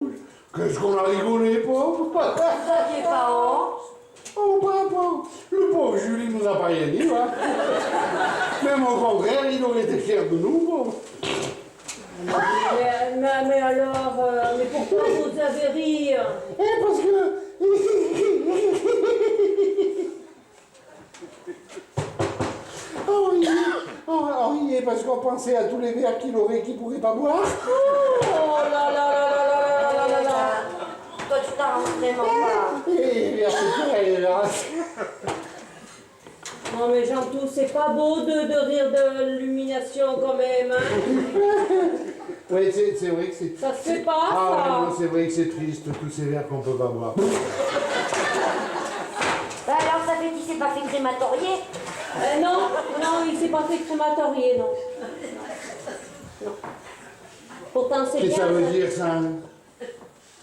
Qu'est-ce qu'on a rigolé, pauvre. Vous aviez pas honte? Oh, papa, le pauvre Julie nous a pas rien dit, hein. Même au contraire, il aurait été fier de nous, pauvre. Mais alors, mais pourquoi vous avez rire? Eh, parce que... Oh oui, oui, parce qu'on pensait à tous les verres qu'il aurait qu'il pourrait pas boire. Oh là là là là là là là là. Toi, tu t'arranges vraiment pas. Et bien, c'est pareil, là. Non mais Jean-Tout, c'est pas beau de rire de l'illumination quand même, hein? Oui, c'est vrai que c'est... Ça se fait pas, Ah ça. ouais, non, c'est vrai que c'est triste, tous ces verres qu'on peut pas boire. Bah alors, ça fait qu'il s'est pas fait crématorier. Non, il s'est pas fait crématorier, non. Non. Pourtant, c'est bien. Qu'est-ce que ça veut dire, ça?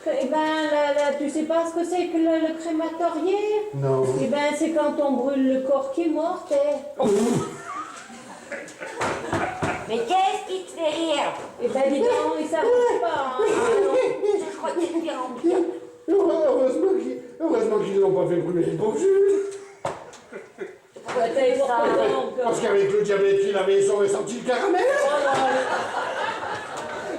Eh ben, tu sais pas ce que c'est que le crématorier? Non. Eh ben, c'est quand on brûle le corps qui est mort, Mais qu'est-ce qui te fait rire? Eh ben, dis donc, ils savent pas, hein. Je crois que c'est de pire en pire. Heureusement qu'ils n'ont pas fait brûler le pauvre Jules. Ouais, t'as eu ça, donc. Parce qu'avec le diabète qu'il avait, ils auraient senti le caramel.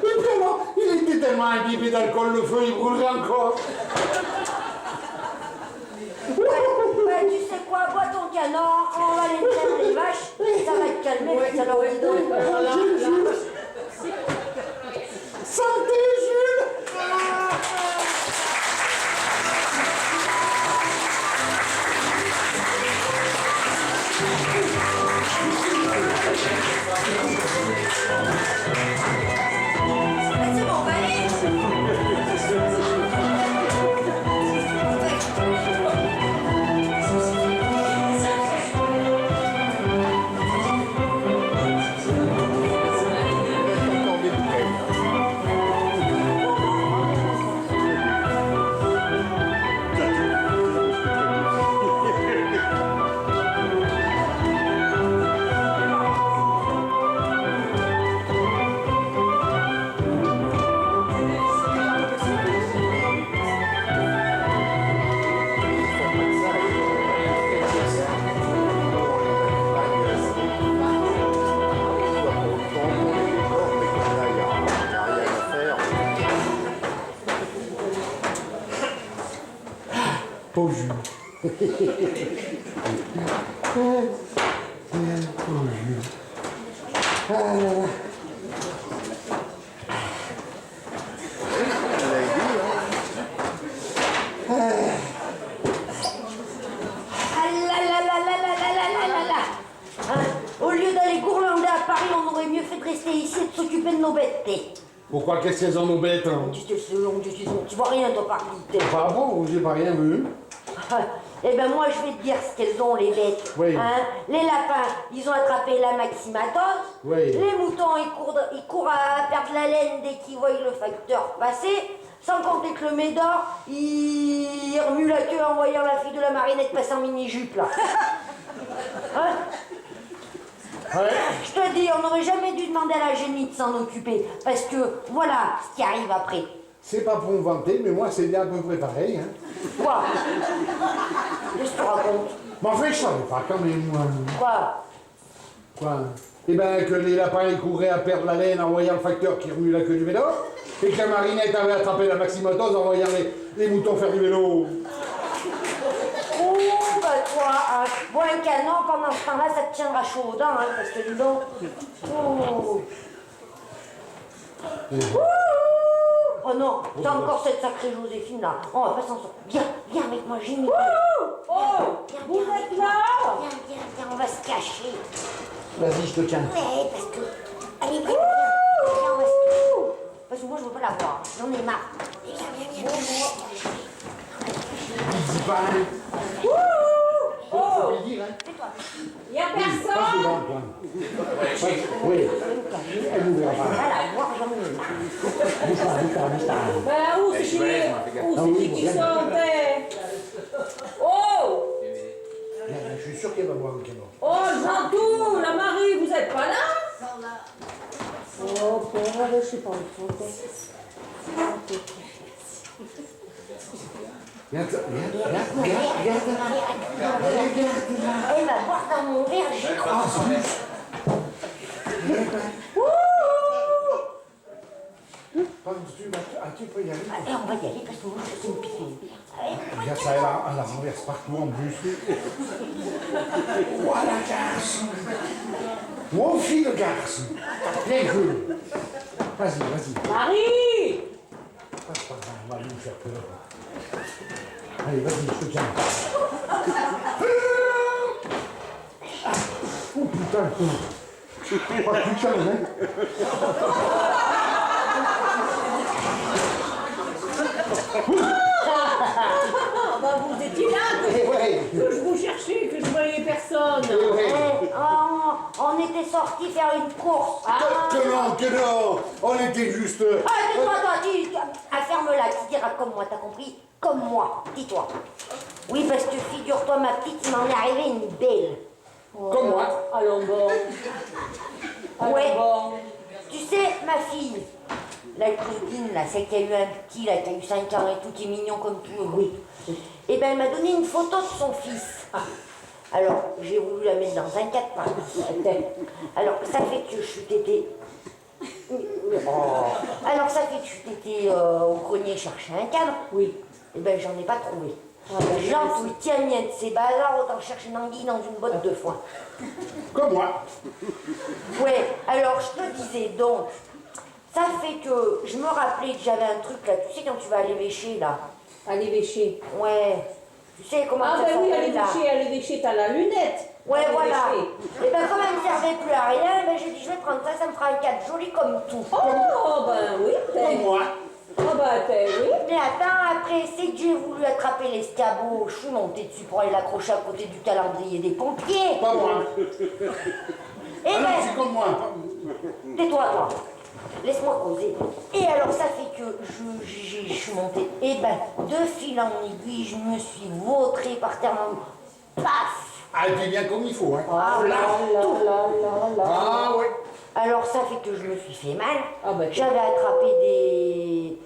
Et vraiment, il était tellement imbibé d'alcool, le feu, il brûlerait encore. Bah, tu sais quoi, bois ton canon, on va aller traîner les vaches, ça va te calmer, ça leur dit donc. Santé, Jules. C'est bon, bah allez. Pauvre Jules. Pauvre Jules. Ah là là. Ah là là là là là là là là là. Hein, au lieu d'aller gourlander à Paris, on aurait mieux fait de rester ici et de s'occuper de nos bêtes. Pourquoi, qu'est-ce qu'elles en ont bêtes, hein? Tu vois rien, toi, par contre. Pas bon, j'ai pas rien vu. Eh ben moi je vais te dire ce qu'elles ont les bêtes. Oui. Hein, les lapins, ils ont attrapé la maximatose. Oui. Les moutons, ils courent à perdre la laine dès qu'ils voient le facteur passer. Sans compter que le Médor, il remue la queue en voyant la fille de la marinette passer en mini-jupe là. Hein? Ouais. Je te dis, on n'aurait jamais dû demander à la génie de s'en occuper. Parce que voilà ce qui arrive après. C'est pas pour me vanter, mais moi c'est bien à peu près pareil, hein. Quoi? Qu'est-ce que tu racontes? Mais enfin, je savais pas quand même, moi. Quoi? Quoi? Eh ben, que les lapins ils couraient à perdre la laine en voyant le facteur qui remue la queue du vélo, et que la marinette avait attrapé la maximatose en voyant les moutons faire du vélo. Oh, bah toi, hein, bois un canon, pendant ce temps-là, ça te tiendra chaud aux dents, hein, parce que dis donc... Oh, oh non, t'as encore cette sacrée Joséphine, là. On va pas s'en sortir. Viens avec moi, j'ai mis... Oh, vous êtes là? Viens, on va se cacher. Vas-y, je te tiens. Ouais, parce que... Allez, viens, on va se cacher. Parce que moi, je veux pas la voir, j'en ai marre. Viens. Dis pas, hein. Faut le dire, hein. Y'a Pas personne? souvent, toi. Oui, elle n'ouvrira pas. Va la voir, j'en ai marre. Bouge pas. Ben où c'est qui sont, Oh! Je suis sûr qu'elle va boire un canon. Oh, Jean-Tout, la Marie, vous êtes pas là? Oh, pauvre, je sais pas où ils sont. Regarde ça, regarde. Elle va boire dans mon verre, j'y crois. Tu peux y aller. Allez, on va y aller parce que moi, je fais une piscine. Regarde ça, elle la renverse partout en plus. Voilà, garçon. Mon fils, le garçon. Bien joué. Vas-y. Marie! Passe par là, on va nous faire peur. Allez, vas-y, je te tiens. Oh putain, oh putain, hein. Bah vous étiez là, que je vous cherchais, que je voyais personne. On était sortis faire une course. Que non, on était juste... Tais-toi, ferme-la, tu diras comme moi, t'as compris? Comme moi, dis-toi. Oui, parce que figure-toi, ma petite, il m'en est arrivé une belle. Comme moi. Allons bon. Ouais. Tu sais, ma fille, la Claudine, là, celle qui a eu un petit, là, qui a eu 5 ans et tout, qui est mignon comme tout, oui. Et ben, elle m'a donné une photo de son fils. Alors, j'ai voulu la mettre dans un 4 par. Alors, ça fait que je suis tétée. Alors, ça fait que je suis tétée au grenier chercher un cadre. Oui. Et ben, j'en ai pas trouvé. Jean, tout tient mien de ces bazars, autant chercher une anguille dans une botte de foin. Comme moi. Ouais, alors je te disais donc, ça fait que je me rappelais que j'avais un truc là, tu sais quand tu vas aller vécher là. Aller vécher. Ouais, tu sais comment Ah ça ben oui, s'appelle aller vécher, t'as la lunette. Ouais, Aller voilà. vécher. Et ben comme elle ne servait plus à rien, ben j'ai dit je vais prendre ça, ça me fera un cadre joli comme tout. Oh ben oui, Comme moi. Oh ben oui. Mais attends, après, c'est que j'ai voulu attraper l'escabeau, je suis montée dessus pour aller l'accrocher à côté du calendrier des pompiers. Pas moi. Et Ah non, ben, c'est comme moi. tais-toi, toi. Laisse-moi causer. Et alors, ça fait que je suis montée. Et ben, de fil en aiguille, je me suis vautrée par terre. Paf! Ah, tu es bien comme il faut, hein. Ah, là, tout. Ah, ouais. Alors, ça fait que je me suis fait mal. Ah, ben, j'avais attrapé des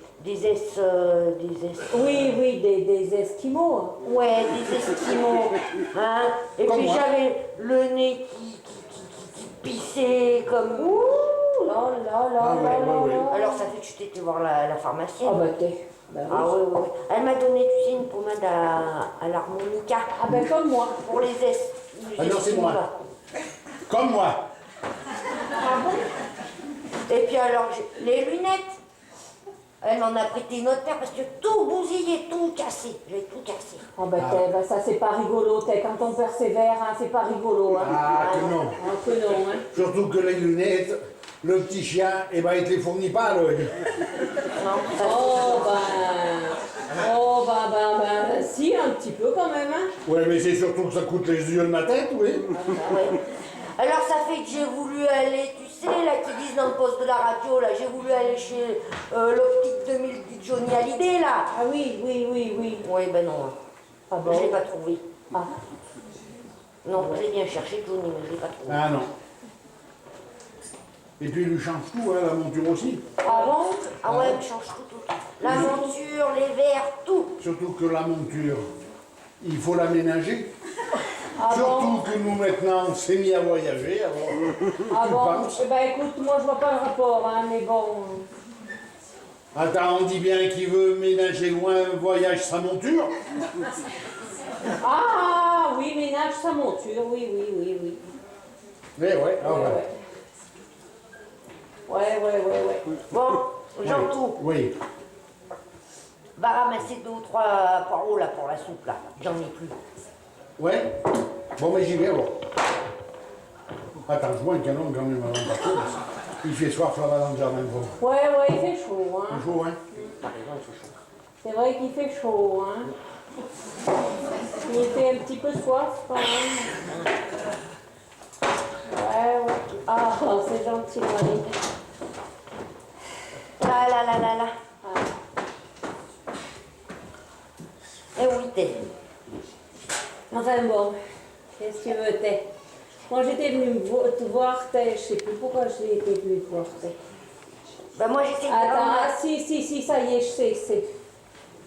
Oui, des esquimaux. Ouais, des esquimaux. Hein? Et Comme puis moi. j'avais le nez qui pissait comme... Ouh là. ouais. Alors, ça fait que je t'ai été voir la pharmacienne. Ah ben t'es. Ben oui. Ah oui. Elle m'a donné, tu sais, une pommade à l'harmonica. Ah ben comme moi. Pour les Ah non, c'est moi. là. Comme moi. Et puis alors, les lunettes. Elle m'en a prêté une autre paire parce que tout bousillé, tout cassé. J'ai tout cassé. Ah ben ça c'est pas rigolo, quand on persévère, hein, c'est pas rigolo. Hein. Ah, que non. Ah, que non, hein. Surtout que les lunettes, le petit chien, eh ben, il te les fournit pas à l'œil. Non, ça, Ben, si, un petit peu quand même, hein. Ouais, mais c'est surtout que ça coûte les yeux de ma tête, oui. ouais. Alors ça fait que j'ai voulu aller, tu sais, là, qui disent dans le poste de la radio, là, j'ai voulu aller chez l'optique 2000 du Johnny Hallyday, là. Ah oui. Oui, ben non. Ah bon? Je l'ai pas trouvé. Ah. Non, je l'ai bien cherché, Johnny, mais je l'ai pas trouvé. Ah non. Et puis il lui change tout, hein, la monture aussi. Ah bon? Ah ouais, elle change tout. La monture, les verres, tout. Surtout que la monture, il faut l'aménager. Ah Surtout bon? que nous maintenant on s'est mis à voyager. Alors, Ah tu bon? penses? Eh ben écoute, moi je vois pas le rapport, hein, mais bon. Attends, on dit bien qu'il veut ménager loin, voyage sa monture. Ah oui, ménage sa monture, oui. Eh ouais, ah ouais. Ouais. Bon, Jean-Tout, Oui. va ramasser 2 ou 3 poireaux, là, pour la soupe, là. J'en ai plus. Ouais. Bon, mais j'y vais alors. Attends, je vois un canon quand même avant de partir. Il fait soif là-bas dans le jardin. Gros. Ouais, il fait chaud, hein. C'est chaud, hein. T'as raison, il fait chaud. C'est vrai qu'il fait chaud, hein. Il fait un petit peu soif quand même. Ouais. Ah, c'est gentil, Marie. Là. Ah. Eh oui, t'es. Enfin bon, qu'est-ce que tu veux, t'es? Moi j'étais venue te voir, t'es. Je sais plus pourquoi j'étais venue te voir, t'es. Ben moi, j'essaie de Attends, prendre... ah, si, ça y est, je sais.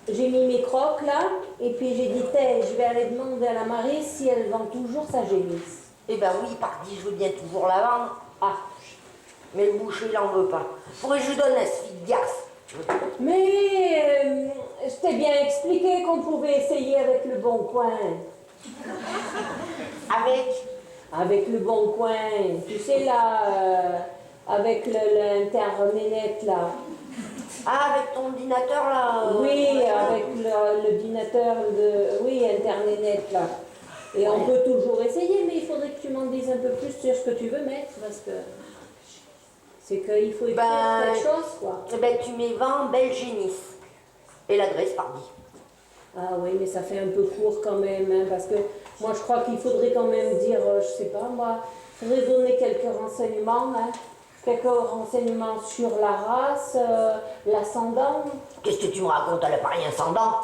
J'ai j'ai mis mes crocs là, et puis j'ai dit, je vais aller demander à la Marie si elle vend toujours sa génisse. Eh ben oui, parti, je veux bien toujours la vendre. Ah, Mais le boucher, il en veut pas. Faudrait que je lui donne un suite garce. mais je t'ai bien expliqué qu'on pouvait essayer avec le Bon Coin. Avec le Bon Coin, tu sais là, avec l'internet là. Ah, avec ton ordinateur là Oui, avec le dinateur oui, internet là. Et on peut toujours essayer, mais il faudrait que tu m'en dises un peu plus sur ce que tu veux mettre, parce que c'est qu'il faut écrire quelque chose, quoi. Eh ben, tu mets 20 belles génisses. Et l'adresse, pardi. Ah oui, mais ça fait un peu court quand même, hein, parce que moi je crois qu'il faudrait quand même dire, je sais pas moi, il faudrait donner quelques renseignements, hein, quelques renseignements sur la race, l'ascendant. Qu'est-ce que tu me racontes? Elle n'a pas rien sans dents.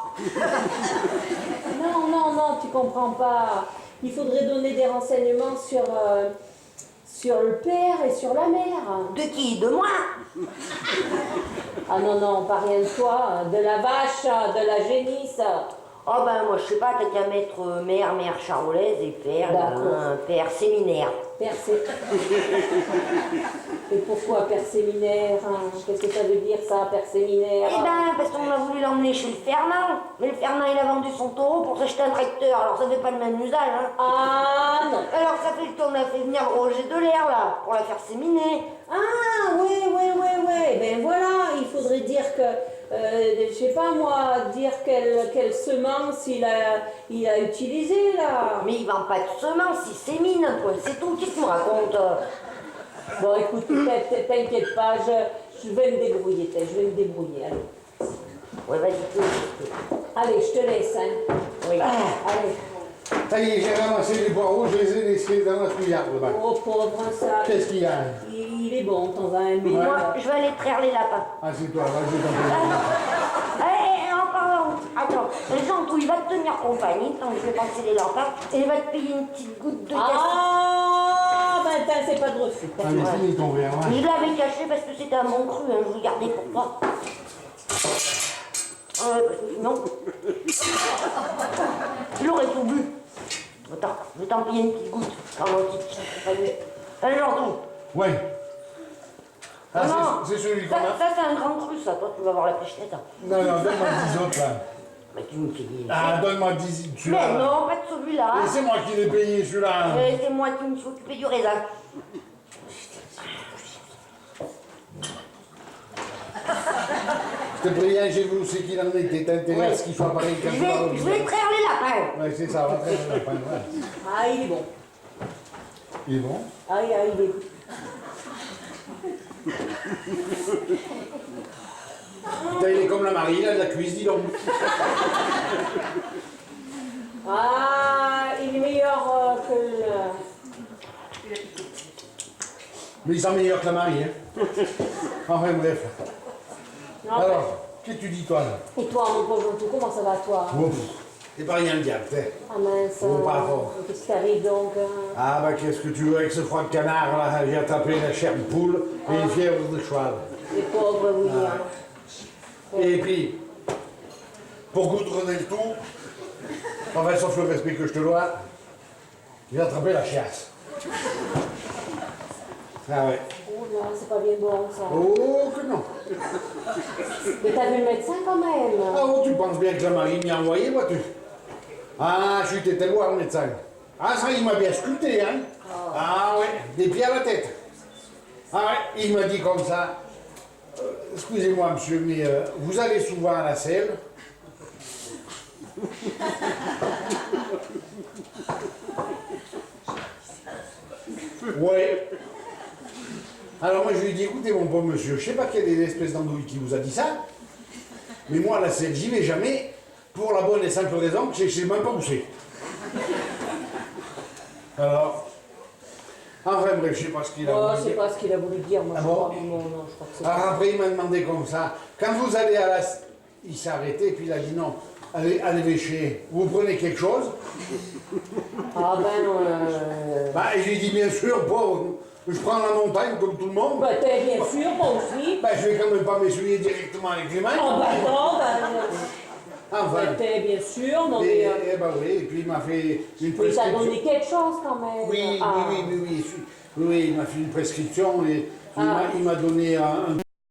Non, tu comprends pas. Il faudrait donner des renseignements sur le père et sur la mère. De qui? De moi? Ah non, pas rien de toi, de la vache, de la génisse. Oh ben moi je sais pas, t'as qu'à mettre mère charolaise et père, père séminaire. Père Et pourquoi père séminaire, hein? Qu'est-ce que ça veut dire ça, père séminaire? Eh ben parce qu'on a voulu l'emmener chez le Fernand. Mais le Fernand il a vendu son taureau pour s'acheter un tracteur, alors ça fait pas le même usage, hein. Ah non. Alors ça fait qu'on a fait venir Roger de l'air là, pour la faire séminer. Ah ouais. Ben voilà, il faudrait dire que, je sais pas moi, dire quelle semence il a utilisé là. Mais il vend pas de semences, il sémine un peu, c'est tout. Qu'est-ce que tu me racontes? Bon écoute, t'inquiète pas, je vais me débrouiller, allez. Ouais, vas-y. Allez, je te laisse, hein. Oui. Allez. Ça y est, j'ai ramassé les poireaux, je les ai laissés dans la cuillère là-bas. Oh pauvre, ça. Qu'est-ce qu'il y a? Il est bon, t'en vas un mais Moi, je vais aller traire les lapins. Ah, c'est toi, vas-y, t'en fais. Encore. Attends, Jean, il va te tenir compagnie tant que je vais passer les lapins et il va te payer une petite goutte de café. Ah, ben c'est pas de refus. Ah, mais finis ton verre, hein. Je l'avais caché parce que c'était un bon cru, hein, je vous gardais pour toi. Parce que sinon, il aurait tout bu. Attends, je vais t'en payer une petite goutte. Allez, Jean, Ouais. Ah, c'est celui qu'on a. ça c'est un grand cru, ça. Toi, tu vas voir la pêchette. Non, donne-moi 10 autres là. Mais tu me fais. Ah, donne-moi 10 Mais celui-là. non, pas de celui-là. Et c'est moi qui l'ai payé celui-là. C'est moi qui me suis occupé du raisin. Je te préviens, j'ai vu où c'est qu'il en était. T'intéresse à ce qu'il soit pareil qu'un Je vais traire les lapins. Ouais, c'est ça, on va traire le lapin. Ouais. Ah, il est bon. Il est bon? Ah, il est bon. Putain, il est comme la Marie, il a de la cuisse, dis donc. Ah, il est meilleur que le... Mais il sent meilleur que la Marie, hein. Enfin, bref. Non, Alors, qu'est-ce que tu dis, toi, là? et toi, mon pauvre tout, comment ça va, toi? Ouf, c'est pas rien le diable, t'es. Ah mince, Oh, pas fort. qu'est-ce qui t'arrive donc? Ah, bah, qu'est-ce que tu veux avec ce froid de canard, là? J'ai attrapé la chair de poule et une fièvre de cheval. Les pauvres William. Et puis, pour goudronner le tout, enfin, sauf le respect que je te dois, j'ai attrapé la chiasse. Ah ouais. Oh non, c'est pas bien bon, ça. Oh que non. Mais t'as vu le médecin quand même? Ah oh, tu penses bien que la Marie m'y a envoyé, vois-tu? Ah, je suis été voir le médecin. Ah ça, il m'a bien sculpté, hein. Ah ouais, des pieds à la tête. Ah ouais, il m'a dit comme ça. Excusez-moi, monsieur, mais vous allez souvent à la selle? Ouais. Alors moi je lui ai dit, écoutez mon pauvre monsieur, je sais pas quelle est l'espèce d'andouille qui vous a dit ça, mais moi à la selle, j'y vais jamais, pour la bonne et simple raison que je sais même pas où c'est. Alors, enfin bref, je sais pas ce qu'il a Oh, voulu c'est dire. pas ce qu'il a voulu dire, moi Ah je bon? crois. Non, je crois que c'est Alors après il m'a demandé comme ça, quand vous allez à la... Il s'est arrêté, puis il a dit non, allez vécher, vous prenez quelque chose? Ah Bah et je lui ai dit bien sûr, pauvre, je prends la montagne comme tout le monde. bah t'es bien sûr, moi aussi. Bah je vais quand même pas m'essuyer directement avec les mains. Oh bah non, bah... Ah arrêtait, bien sûr. Non, Et, mais, ben oui, et puis il m'a fait une oui, ça a prescription. donné quelque chose quand même. Oui, Ah. oui, il m'a fait une prescription et il m'a donné un